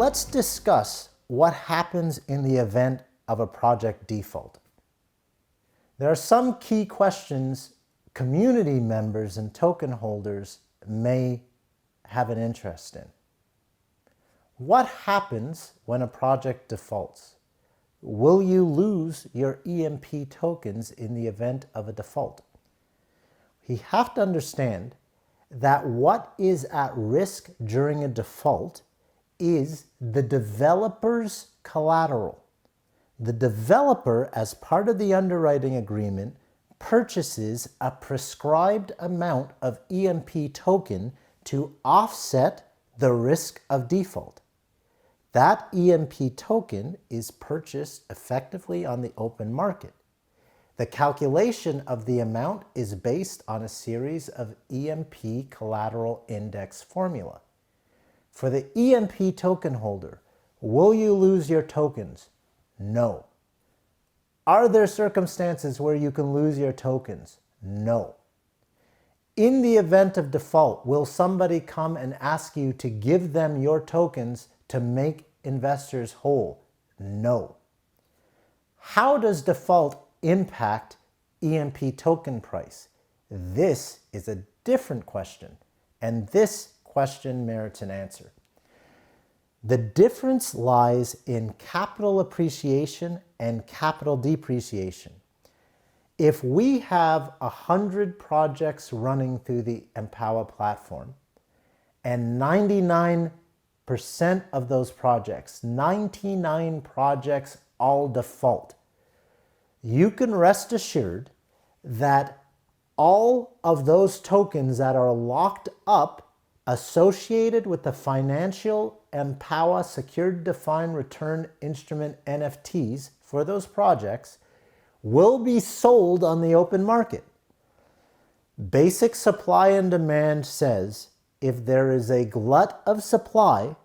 let's discuss what happens in the event of a project default. There are some key questions community members and token holders may have an interest in. What happens when a project defaults? Will you lose your EMP tokens in the event of a default? You have to understand that what is at risk during a default is the developer's collateral. The developer, as part of the underwriting agreement, purchases a prescribed amount of EMP token to offset the risk of default. That EMP token is purchased effectively on the open market. The calculation of the amount is based on a series of EMP collateral index formula. For the EMP token holder, will you lose your tokens? No. Are there circumstances where you can lose your tokens? No. In the event of default, will somebody come and ask you to give them your tokens to make investors whole? No. How does default impact EMP token price? This is a different question, and this question merits an answer. The difference lies in capital appreciation and capital depreciation. If we have 100 projects running through the Empowa platform, and 99% of those projects, 99 projects all default, you can rest assured that all of those tokens that are locked up associated with the financial Empowa Secured Defined Return Instrument NFTs for those projects will be sold on the open market. Basic supply and demand says if there is a glut of supply,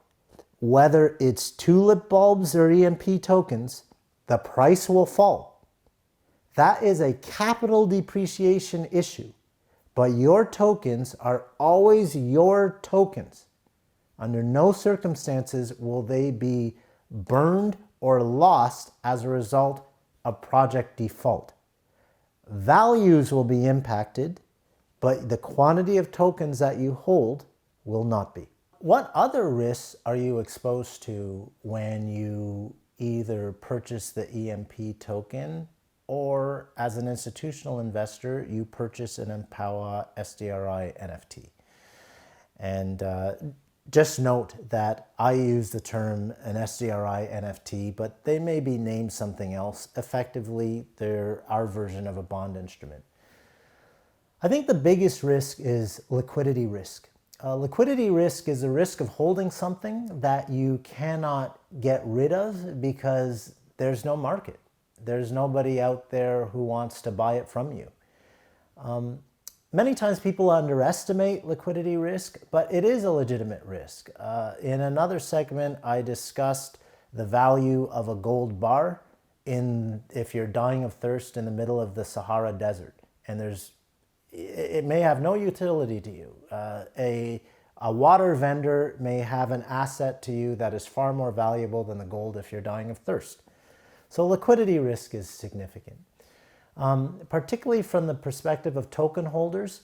whether it's tulip bulbs or EMP tokens, the price will fall. That is a capital depreciation issue, but your tokens are always your tokens. Under no circumstances will they be burned or lost as a result of project default. Values will be impacted, but the quantity of tokens that you hold will not be. What other risks are you exposed to when you either purchase the EMP token or as an institutional investor, you purchase an Empowa SDRI NFT? And just note that I use the term an SDRI NFT, but they may be named something else. Effectively, they're our version of a bond instrument. I think the biggest risk is liquidity risk. Liquidity risk is a risk of holding something that you cannot get rid of because there's no market. There's nobody out there who wants to buy it from you. Many times people underestimate liquidity risk, but it is a legitimate risk. In another segment, I discussed the value of a gold bar if you're dying of thirst in the middle of the Sahara Desert, and it may have no utility to you. A water vendor may have an asset to you that is far more valuable than the gold if you're dying of thirst. So liquidity risk is significant. Particularly from the perspective of token holders,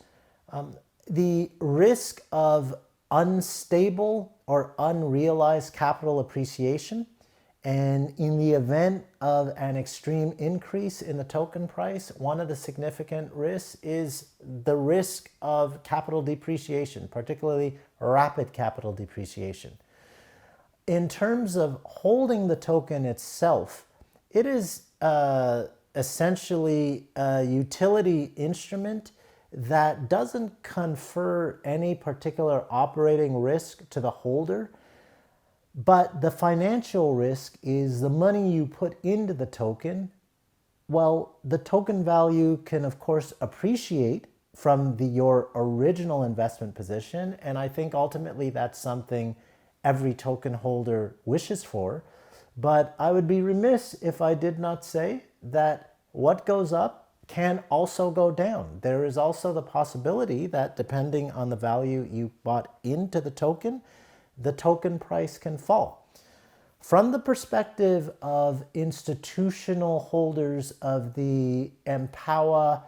the risk of unstable or unrealized capital appreciation, and in the event of an extreme increase in the token price, one of the significant risks is the risk of capital depreciation, particularly rapid capital depreciation. In terms of holding the token itself, it is essentially a utility instrument that doesn't confer any particular operating risk to the holder, but the financial risk is the money you put into the token. Well, the token value can, of course, appreciate from your original investment position, and I think ultimately that's something every token holder wishes for. But I would be remiss if I did not say that what goes up can also go down. There is also the possibility that depending on the value you bought into the token price can fall. From the perspective of institutional holders of the Empowa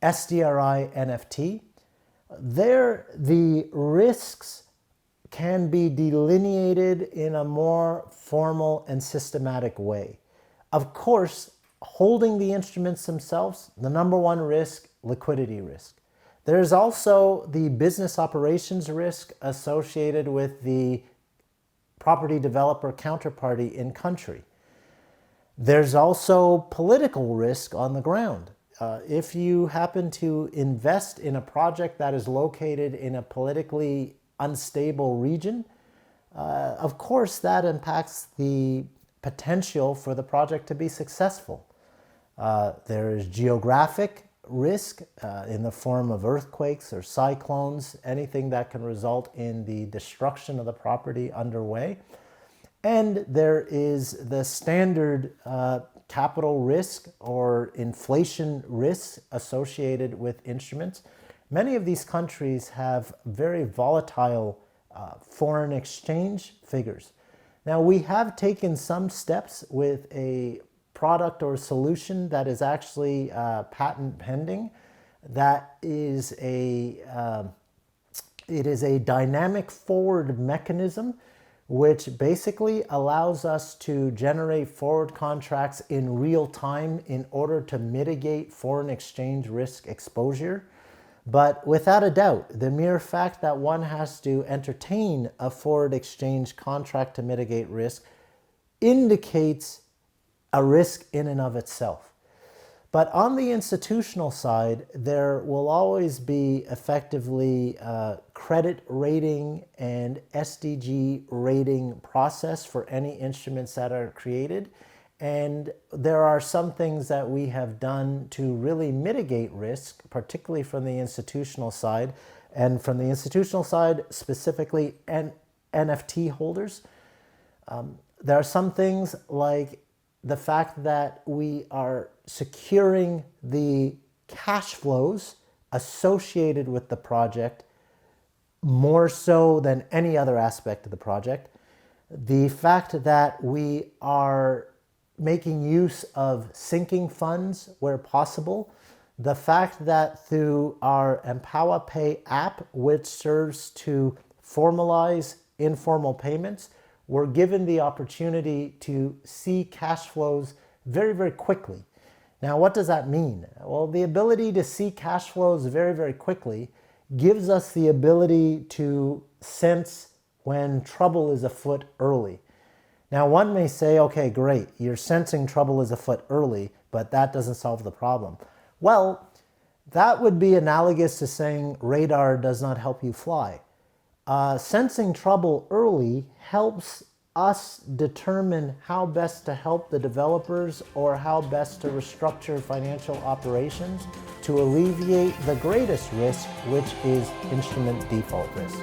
SDRI NFT, there the risks can be delineated in a more formal and systematic way. Of course, holding the instruments themselves, the number one risk, liquidity risk. There's also the business operations risk associated with the property developer counterparty in country. There's also political risk on the ground. If you happen to invest in a project that is located in a politically unstable region, of course that impacts the potential for the project to be successful. There is geographic risk in the form of earthquakes or cyclones, anything that can result in the destruction of the property underway. And there is the standard capital risk or inflation risk associated with instruments. Many of these countries have very volatile foreign exchange figures. Now, we have taken some steps with a product or solution that is actually patent pending. That is it is a dynamic forward mechanism which basically allows us to generate forward contracts in real time in order to mitigate foreign exchange risk exposure. But without a doubt, the mere fact that one has to entertain a forward exchange contract to mitigate risk indicates a risk in and of itself. But on the institutional side, there will always be effectively a credit rating and SDG rating process for any instruments that are created. And there are some things that we have done to really mitigate risk, particularly from the institutional side. And from the institutional side, specifically NFT holders, there are some things like the fact that we are securing the cash flows associated with the project more so than any other aspect of the project. The fact that we are making use of sinking funds where possible. The fact that through our Empowa Pay app, which serves to formalize informal payments, we're given the opportunity to see cash flows very, very quickly. Now, what does that mean? Well, the ability to see cash flows very, very quickly gives us the ability to sense when trouble is afoot early. Now, one may say, okay, great, you're sensing trouble is afoot early, but that doesn't solve the problem. Well, that would be analogous to saying radar does not help you fly. Sensing trouble early helps us determine how best to help the developers or how best to restructure financial operations to alleviate the greatest risk, which is instrument default risk.